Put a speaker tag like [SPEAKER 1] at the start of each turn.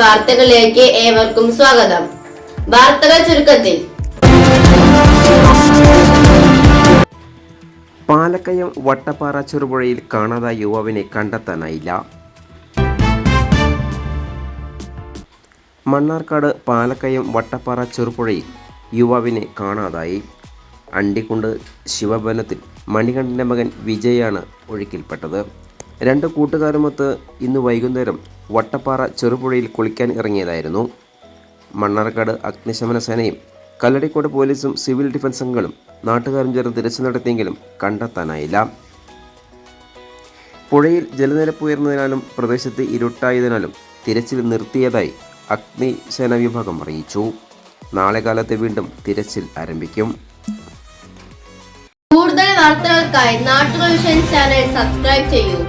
[SPEAKER 1] വാർത്തകളിലേക്ക് ഏവർക്കും സ്വാഗതം. വാർത്തകൾ ചുരുക്കത്തിൽ.
[SPEAKER 2] പാലക്കയം വട്ടപ്പാറ ചെറുപുഴയിൽ കാണാതായ യുവാവിനെ കണ്ടെത്താനായില്ല. മണ്ണാർക്കാട് പാലക്കയം വട്ടപ്പാറ ചെറുപുഴയിൽ യുവാവിനെ കാണാതായി. അണ്ടിക്കുണ്ട് ശിവഭവനത്തിൽ മണികണ്ഠൻ്റെ മകൻ വിജയാണ് ഒഴുക്കിൽപ്പെട്ടത്. രണ്ട് കൂട്ടുകാരുമൊത്ത് ഇന്ന് വൈകുന്നേരം വട്ടപ്പാറ ചെറുപുഴയിൽ കുളിക്കാൻ ഇറങ്ങിയതായിരുന്നു. മണ്ണാർക്കാട് അഗ്നിശമന സേനയും കല്ലടിക്കോട് പോലീസും സിവിൽ ഡിഫൻസ് അംഗങ്ങളും നാട്ടുകാരും ചേർന്ന് തിരച്ചിൽ നടത്തിയെങ്കിലും കണ്ടെത്താനായില്ല. പുഴയിൽ ജലനിരപ്പ് ഉയർന്നതിനാലും പ്രദേശത്ത് ഇരുട്ടായതിനാലും തിരച്ചിൽ നിർത്തിയതായി അഗ്നിസേന വിഭാഗം അറിയിച്ചു. നാളെ കാലത്ത് വീണ്ടും തിരച്ചിൽ ആരംഭിക്കും.
[SPEAKER 1] കൂടുതൽ വാർത്തകൾക്കായി നാട്ടുകൾ വിഷൻ ചാനൽ സബ്സ്ക്രൈബ് ചെയ്യൂ.